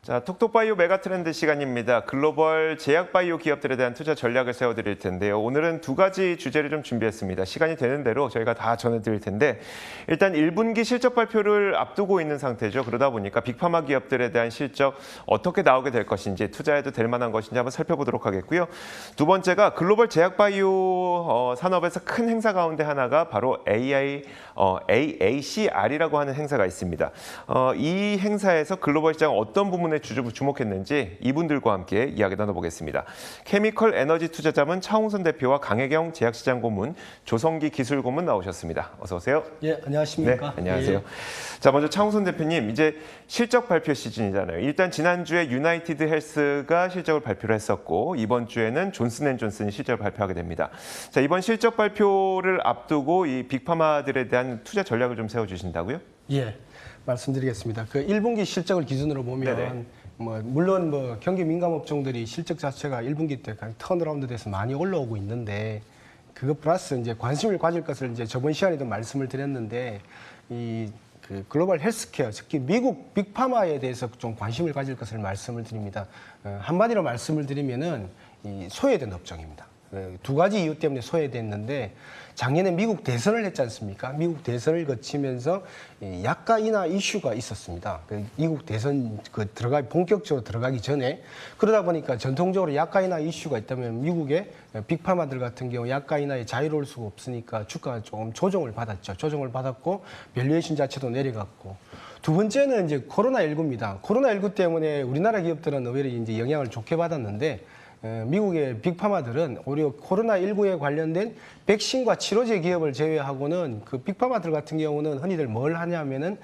자, 톡톡바이오 메가트렌드 시간입니다. 글로벌 제약바이오 기업들에 대한 투자 전략을 세워드릴 텐데요. 오늘은 두 가지 주제를 좀 준비했습니다. 시간이 되는 대로 저희가 다 전해드릴 텐데 일단 1분기 실적 발표를 앞두고 있는 상태죠. 그러다 보니까 빅파마 기업들에 대한 실적 어떻게 나오게 될 것인지, 투자해도 될 만한 것인지 한번 살펴보도록 하겠고요. 두 번째가 글로벌 제약바이오 산업에서 큰 행사 가운데 하나가 바로 AACR이라고 하는 행사가 있습니다. 이 행사에서 글로벌 시장 어떤 부분에 주목했는지 이분들과 함께 이야기 나눠보겠습니다. 케미컬 에너지 투자자문 차홍선 대표와 강혜경 제약시장 고문, 조성기 기술 고문 나오셨습니다. 어서 오세요. 예, 안녕하십니까? 네, 안녕하세요. 예. 자, 먼저 차홍선 대표님, 이제 실적 발표 시즌이잖아요. 일단 지난주에 유나이티드 헬스가 실적을 발표를 했었고 이번 주에는 존슨앤존슨이 실적을 발표하게 됩니다. 자, 이번 실적 발표를 앞두고 이 빅파마들에 대한 투자 전략을 좀 세워주신다고요? 예, 말씀드리겠습니다. 그 1분기 실적을 기준으로 보면 물론 경기 민감 업종들이 실적 자체가 1분기 때 턴어라운드 돼서 많이 올라오고 있는데 그거 플러스 이제 관심을 가질 것을 이제 저번 시간에도 말씀을 드렸는데 그 글로벌 헬스케어, 특히 미국 빅파마에 대해서 좀 관심을 가질 것을 말씀을 드립니다. 한마디로 말씀을 드리면은 이 소외된 업종입니다. 두 가지 이유 때문에 소외됐는데 작년에 미국 대선을 했지 않습니까? 미국 대선을 거치면서 약가 인하 이슈가 있었습니다. 미국 대선 본격적으로 들어가기 전에 그러다 보니까 전통적으로 약가 인하 이슈가 있다면 미국의 빅파마들 같은 경우 약가 인하에 자유로울 수가 없으니까 주가가 조금 조정을 받았죠. 조정을 받았고 밸류에이션 자체도 내려갔고. 두 번째는 이제 코로나19입니다. 코로나19 때문에 우리나라 기업들은 의외로 이제 영향을 좋게 받았는데 미국의 빅파마들은 오히려 코로나19에 관련된 백신과 치료제 기업을 제외하고는 그 빅파마들 같은 경우는 흔히들 뭘 하냐면은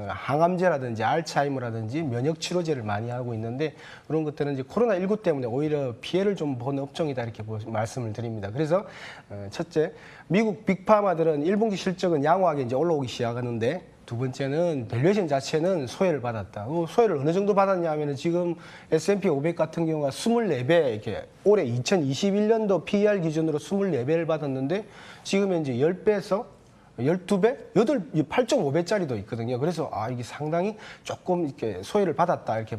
항암제라든지 알츠하이머라든지 면역 치료제를 많이 하고 있는데 그런 것들은 이제 코로나19 때문에 오히려 피해를 좀 본 업종이다 이렇게 말씀을 드립니다. 그래서 첫째, 미국 빅파마들은 1분기 실적은 양호하게 이제 올라오기 시작하는데 두 번째는 밸류에이션 자체는 소외를 받았다. 소외를 어느 정도 받았냐 하면 지금 S&P 500 같은 경우가 24배, 이렇게 올해 2021년도 PER 기준으로 24배를 받았는데 지금 현재 10배에서 12배? 8.5배짜리도 있거든요. 그래서 이게 상당히 조금 이렇게 소외를 받았다 이렇게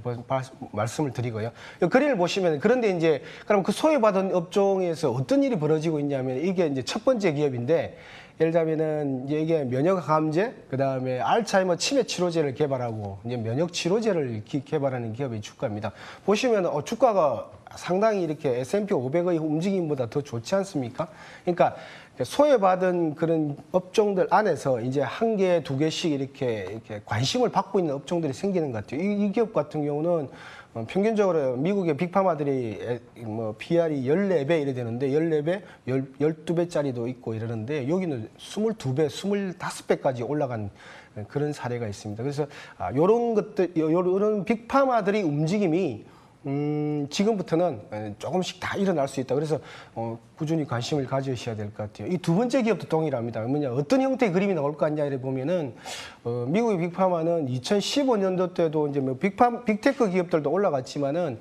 말씀을 드리고요. 그림을 보시면 그런데 이제 그럼 그 소외받은 업종에서 어떤 일이 벌어지고 있냐면 이게 이제 첫 번째 기업인데 예를 들자면은 이게 면역항암제, 그다음에 알츠하이머 치매 치료제를 개발하고 이제 면역 치료제를 개발하는 기업의 주가입니다. 보시면 주가가 상당히 이렇게 S&P 500의 움직임보다 더 좋지 않습니까? 그러니까 소외받은 그런 업종들 안에서 이제 한 개, 두 개씩 이렇게 관심을 받고 있는 업종들이 생기는 것 같아요. 이 기업 같은 경우는 평균적으로 미국의 빅파마들이 PR이 14배 이래 되는데 14배, 12배짜리도 있고 이러는데 여기는 22배, 25배까지 올라간 그런 사례가 있습니다. 그래서 요런 것들, 요런 빅파마들의 움직임이 지금부터는 조금씩 다 일어날 수 있다. 그래서 꾸준히 관심을 가지셔야 될 것 같아요. 이 두 번째 기업도 동일합니다. 뭐냐, 어떤 형태의 그림이 나올 거 같냐 이래 보면은 미국의 빅파마는 2015년도 때도 이제 빅테크 기업들도 올라갔지만은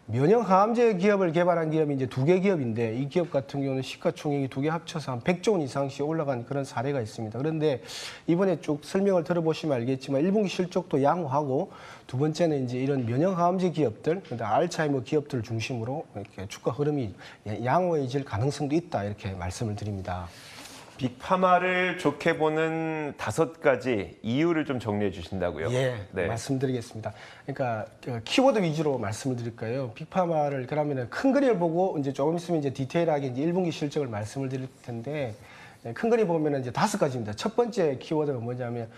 면역항암제 기업을 개발한 기업이 이제 두 개 기업인데 이 기업 같은 경우는 시가총액이 두 개 합쳐서 한 100조 원 이상씩 올라간 그런 사례가 있습니다. 그런데 이번에 쭉 설명을 들어보시면 알겠지만 1분기 실적도 양호하고 두 번째는 이제 이런 면역항암제 기업들, 알츠하이머 기업들을 중심으로 이렇게 주가 흐름이 양호해질 가능성도 있다 이렇게 말씀을 드립니다. 빅파마를 좋게 보는 5가지 이유를 좀 정리해 주신다고요? 예, 네. 말씀드리겠습니다. 그러니까 키워드 위주로 말씀을 드릴까요? 빅파마를 그러면 큰 그림을 보고 이제 조금 있으면 이제 디테일하게 이제 1분기 실적을 말씀을 드릴 텐데 큰 그림 보면 이제 5가지입니다. 첫 번째 키워드가 뭐냐면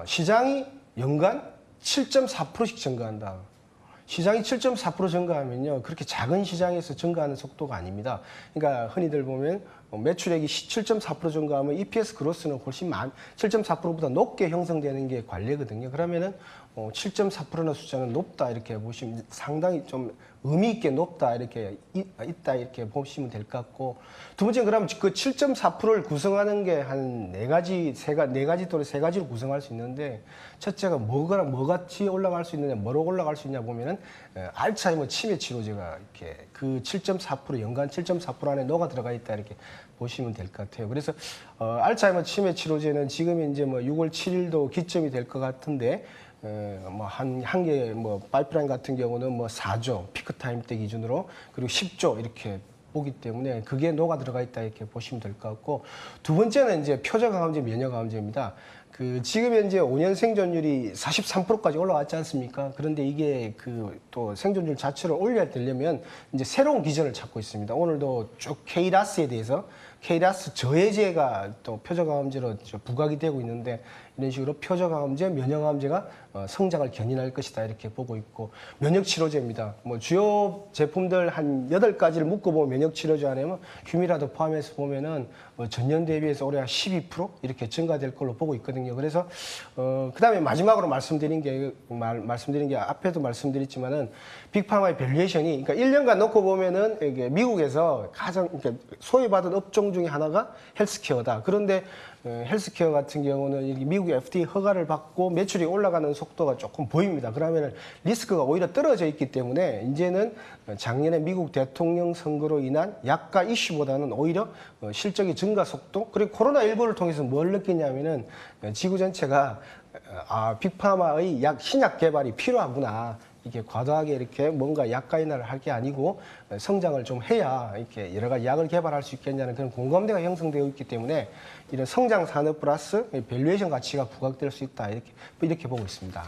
시장이 연간 7.4%씩 증가한다. 시장이 7.4% 증가하면요, 그렇게 작은 시장에서 증가하는 속도가 아닙니다. 그러니까 흔히들 보면 매출액이 7.4% 증가하면 EPS 그로스는 훨씬 7.4%보다 높게 형성되는 게 관례거든요. 그러면은 7.4%는 숫자는 높다 이렇게 보시면 상당히 좀 의미 있게 높다 이렇게 있다 이렇게 보시면 될 것 같고, 두 번째 그러면 그 7.4%를 구성하는 게 한 네 가지 또는 세 가지로 구성할 수 있는데, 첫째가 뭐 같이 올라갈 수 있느냐, 뭐로 올라갈 수 있냐 보면은 알츠하이머 치매 치료제가 이렇게 그 7.4% 연간 7.4% 안에 녹아 들어가 있다 이렇게 보시면 될 것 같아요. 그래서 알츠하이머 치매 치료제는 지금 이제 뭐 6월 7일도 기점이 될 것 같은데, 뭐 한 개 뭐 파이프라인 같은 경우는 뭐 4조 피크 타임 때 기준으로, 그리고 10조 이렇게 보기 때문에 그게 녹아 들어가 있다 이렇게 보시면 될 것 같고, 두 번째는 이제 표적항암제, 면역암제입니다. 그 지금 현재 5년 생존율이 43%까지 올라왔지 않습니까? 그런데 이게 그 또 생존율 자체를 올려야 되려면 이제 새로운 기전을 찾고 있습니다. 오늘도 쭉 KRAS에 대해서 KRAS 저해제가 또 표적항암제로 부각이 되고 있는데, 이런 식으로 표적항암제, 면역암제가 성장을 견인할 것이다 이렇게 보고 있고, 면역치료제입니다. 뭐 주요 제품들 한 8가지를 묶어보면 면역치료제 안에는 휴미라도 포함해서 보면은 전년 대비해서 올해 한 12% 이렇게 증가될 걸로 보고 있거든요. 그래서 그다음에 마지막으로 말씀드린 게 앞에도 말씀드렸지만은 빅파마의 밸류에이션이, 그러니까 1년간 놓고 보면은 이게 미국에서 가장 그러니까 소외받은 업종 중에 하나가 헬스케어다. 그런데 헬스케어 같은 경우는 미국 FDA 허가를 받고 매출이 올라가는 속도가 조금 보입니다. 그러면 리스크가 오히려 떨어져 있기 때문에 이제는 작년에 미국 대통령 선거로 인한 약가 이슈보다는 오히려 실적의 증가 속도, 그리고 코로나19를 통해서 뭘 느끼냐면은 지구 전체가 빅파마의 신약 개발이 필요하구나. 이게 과도하게 이렇게 뭔가 약가 인하를 할 게 아니고 성장을 좀 해야 이렇게 여러 가지 약을 개발할 수 있겠냐는 그런 공감대가 형성되어 있기 때문에 이런 성장 산업 플러스 밸류에이션 가치가 부각될 수 있다 이렇게 보고 있습니다.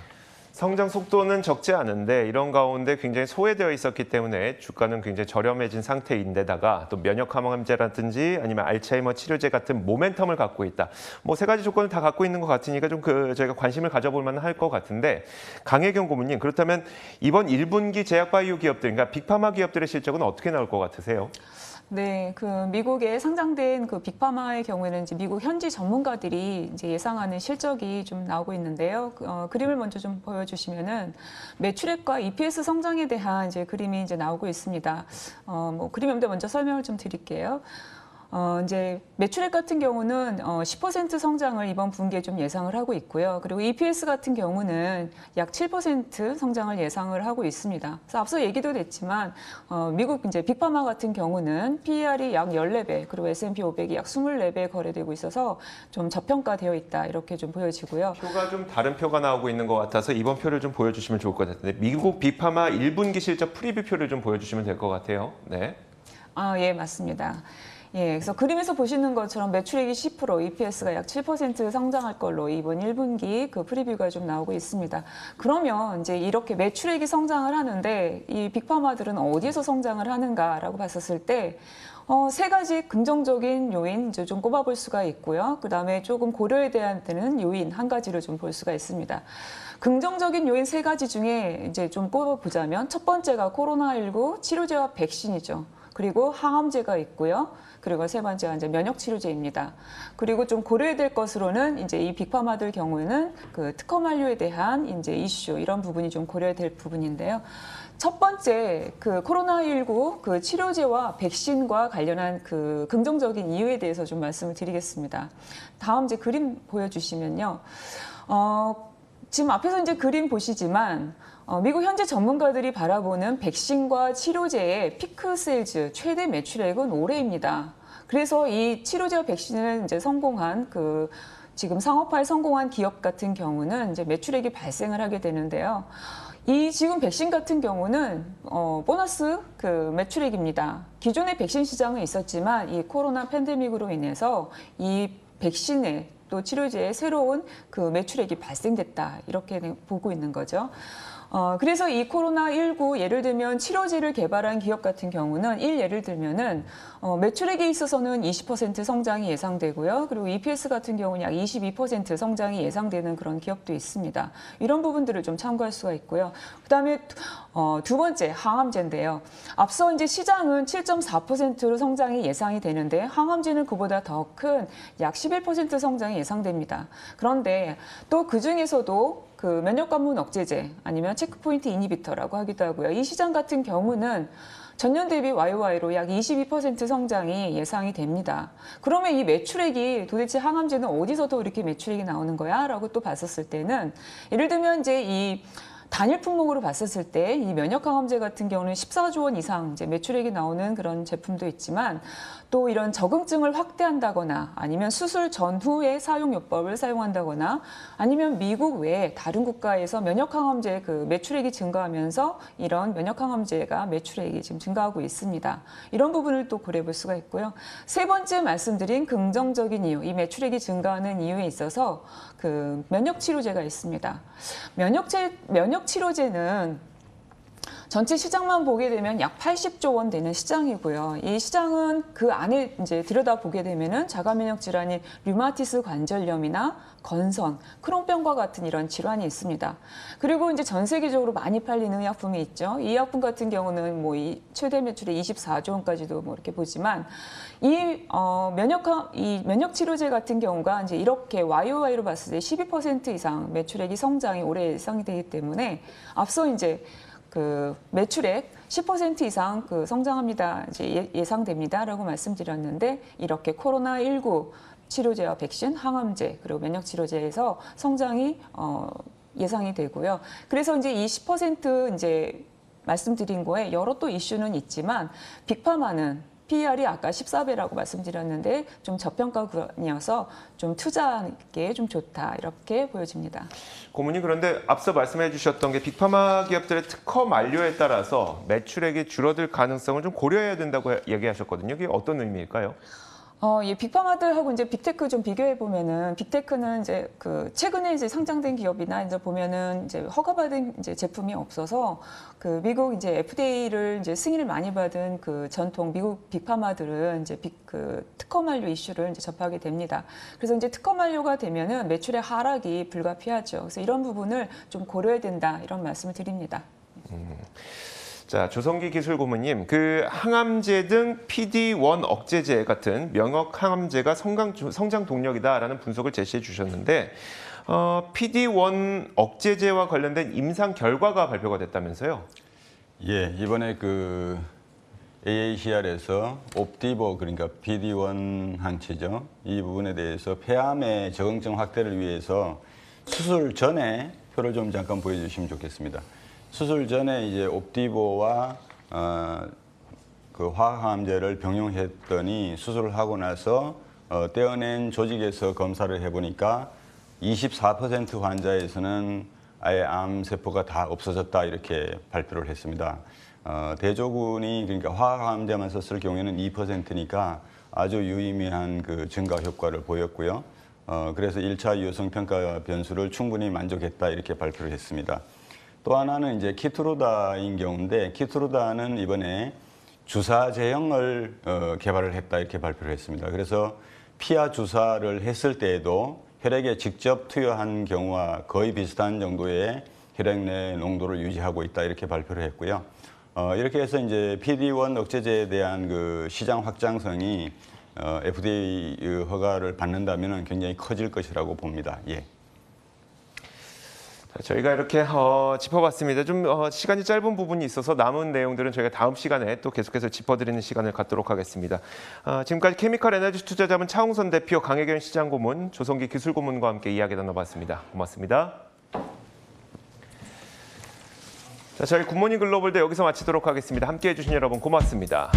성장 속도는 적지 않은데 이런 가운데 굉장히 소외되어 있었기 때문에 주가는 굉장히 저렴해진 상태인데다가 또 면역항암제라든지 아니면 알츠하이머 치료제 같은 모멘텀을 갖고 있다. 뭐 세 가지 조건을 다 갖고 있는 것 같으니까 좀 저희가 관심을 가져볼 만은 할 것 같은데, 강혜경 고문님, 그렇다면 이번 1분기 제약바이오 기업들, 그러니까 빅파마 기업들의 실적은 어떻게 나올 것 같으세요? 네, 그 미국에 상장된 그 빅파마의 경우에는 이제 미국 현지 전문가들이 이제 예상하는 실적이 좀 나오고 있는데요. 그림을 먼저 좀 보여주시면은 매출액과 EPS 성장에 대한 이제 그림이 이제 나오고 있습니다. 뭐 그림 먼저 설명을 좀 드릴게요. 이제 매출액 같은 경우는 10% 성장을 이번 분기에 좀 예상을 하고 있고요. 그리고 EPS 같은 경우는 약 7% 성장을 예상을 하고 있습니다. 그래서 앞서 얘기도 됐지만 미국 이제 빅파마 같은 경우는 PER이 약 14배, 그리고 S&P 500이 약 24배 거래되고 있어서 좀 저평가되어 있다 이렇게 좀 보여지고요. 표가 좀 다른 표가 나오고 있는 것 같아서 이번 표를 좀 보여주시면 좋을 것 같은데, 미국 빅파마 1분기 실적 프리뷰 표를 좀 보여주시면 될 것 같아요. 네. 예, 맞습니다. 예, 그래서 그림에서 보시는 것처럼 매출액이 10%, EPS가 약 7% 성장할 걸로 이번 1분기 그 프리뷰가 좀 나오고 있습니다. 그러면 이제 이렇게 매출액이 성장을 하는데 이 빅파마들은 어디에서 성장을 하는가라고 봤었을 때 세 가지 긍정적인 요인 이제 좀 꼽아볼 수가 있고요. 그 다음에 조금 고려해야 되는 요인 한 가지를 좀 볼 수가 있습니다. 긍정적인 요인 세 가지 중에 이제 좀 꼽아보자면 첫 번째가 코로나19 치료제와 백신이죠. 그리고 항암제가 있고요. 그리고 세 번째가 이제 면역 치료제입니다. 그리고 좀 고려해야 될 것으로는 이제 이 빅파마들 경우에는 그 특허 만료에 대한 이제 이슈, 이런 부분이 좀 고려해야 될 부분인데요. 첫 번째, 그 코로나19 그 치료제와 백신과 관련한 그 긍정적인 이유에 대해서 좀 말씀을 드리겠습니다. 다음 이제 그림 보여주시면요. 지금 앞에서 이제 그림 보시지만 미국 현재 전문가들이 바라보는 백신과 치료제의 피크 세일즈 최대 매출액은 올해입니다. 그래서 이 치료제와 백신을 이제 성공한 지금 상업화에 성공한 기업 같은 경우는 이제 매출액이 발생을 하게 되는데요. 이 지금 백신 같은 경우는 보너스 그 매출액입니다. 기존의 백신 시장은 있었지만 이 코로나 팬데믹으로 인해서 이 백신의 또 치료제의 새로운 그 매출액이 발생됐다 이렇게 보고 있는 거죠. 그래서 이 코로나19 예를 들면 치료제를 개발한 기업 같은 경우는 예를 들면은 매출액에 있어서는 20% 성장이 예상되고요. 그리고 EPS 같은 경우는 약 22% 성장이 예상되는 그런 기업도 있습니다. 이런 부분들을 좀 참고할 수가 있고요. 그다음에 두 번째 항암제인데요. 앞서 이제 시장은 7.4%로 성장이 예상이 되는데 항암제는 그보다 더 큰 약 11% 성장이 예상됩니다. 그런데 또 그 중에서도 그 면역 관문 억제제 아니면 체크포인트 이니비터라고 하기도 하고요. 이 시장 같은 경우는 전년 대비 YOY로 약 22% 성장이 예상이 됩니다. 그러면 이 매출액이 도대체 항암제는 어디서도 이렇게 매출액이 나오는 거야? 라고 또 봤었을 때는 예를 들면 이제 이 단일 품목으로 봤었을 때 이 면역 항암제 같은 경우는 14조 원 이상 이제 매출액이 나오는 그런 제품도 있지만 또 이런 적응증을 확대한다거나 아니면 수술 전후에 사용 요법을 사용한다거나 아니면 미국 외에 다른 국가에서 면역 항암제 그 매출액이 증가하면서 이런 면역 항암제가 매출액이 지금 증가하고 있습니다. 이런 부분을 또 고려해 볼 수가 있고요. 세 번째 말씀드린 긍정적인 이유, 이 매출액이 증가하는 이유에 있어서 그 면역 치료제가 있습니다. 면역 치료제는 전체 시장만 보게 되면 약 80조 원 되는 시장이고요. 이 시장은 그 안에 이제 들여다보게 되면은 자가 면역 질환인 류마티스 관절염이나 건선, 크론병과 같은 이런 질환이 있습니다. 그리고 이제 전 세계적으로 많이 팔리는 의약품이 있죠. 이 의약품 같은 경우는 뭐 이 최대 매출이 24조 원까지도 뭐 이렇게 보지만 이 면역 치료제 같은 경우가 이제 이렇게 YOY로 봤을 때 12% 이상 매출액이 성장이 올해 예상이 되기 때문에 앞서 이제 그 매출액 10% 이상 그 성장합니다. 이제 예상됩니다라고 말씀드렸는데 이렇게 코로나19 치료제와 백신, 항암제 그리고 면역 치료제에서 성장이 예상이 되고요. 그래서 이제 이 10% 이제 말씀드린 거에 여러 또 이슈는 있지만 빅파마는 PER이 아까 14배라고 말씀드렸는데 좀 저평가군이어서 좀 투자하기에 좀 좋다 이렇게 보여집니다. 고문님 그런데 앞서 말씀해 주셨던 게 빅파마 기업들의 특허 만료에 따라서 매출액이 줄어들 가능성을 좀 고려해야 된다고 얘기하셨거든요. 이게 어떤 의미일까요? 이 빅파마들하고 이제 빅테크 좀 비교해 보면은 빅테크는 이제 그 최근에 이제 상장된 기업이나 이제 보면은 이제 허가받은 이제 제품이 없어서 그 미국 이제 FDA를 이제 승인을 많이 받은 그 전통 미국 빅파마들은 이제 그 특허 만료 이슈를 이제 접하게 됩니다. 그래서 이제 특허 만료가 되면은 매출의 하락이 불가피하죠. 그래서 이런 부분을 좀 고려해야 된다 이런 말씀을 드립니다. 자, 조성기 기술고문님, 그 항암제 등 PD-1 억제제 같은 면역 항암제가 성장 동력이다라는 분석을 제시해 주셨는데 PD-1 억제제와 관련된 임상 결과가 발표가 됐다면서요? 예, 이번에 그 AACR에서 옵디보 그러니까 PD-1 항체죠. 이 부분에 대해서 폐암의 적응증 확대를 위해서 수술 전에 표를 좀 잠깐 보여주시면 좋겠습니다. 수술 전에 이제 옵디보와 그 화학항암제를 병용했더니 수술을 하고 나서 떼어낸 조직에서 검사를 해보니까 24% 환자에서는 아예 암세포가 다 없어졌다 이렇게 발표를 했습니다. 대조군이 그러니까 화학항암제만 썼을 경우에는 2%니까 아주 유의미한 그 증가 효과를 보였고요. 그래서 1차 유효성 평가 변수를 충분히 만족했다 이렇게 발표를 했습니다. 또 하나는 이제 키트루다인 경우인데 키트루다는 이번에 주사 제형을 개발을 했다 이렇게 발표를 했습니다. 그래서 피하 주사를 했을 때에도 혈액에 직접 투여한 경우와 거의 비슷한 정도의 혈액 내 농도를 유지하고 있다 이렇게 발표를 했고요. 이렇게 해서 이제 PD-1 억제제에 대한 그 시장 확장성이 FDA 허가를 받는다면 굉장히 커질 것이라고 봅니다. 예. 저희가 이렇게 짚어봤습니다. 좀 시간이 짧은 부분이 있어서 남은 내용들은 저희가 다음 시간에 또 계속해서 짚어드리는 시간을 갖도록 하겠습니다. 지금까지 케미컬 에너지 투자자문 차홍선 대표, 강혜경 시장고문, 조성기 기술고문과 함께 이야기 나눠봤습니다. 고맙습니다. 자, 저희 굿모닝 글로벌도 여기서 마치도록 하겠습니다. 함께해 주신 여러분 고맙습니다.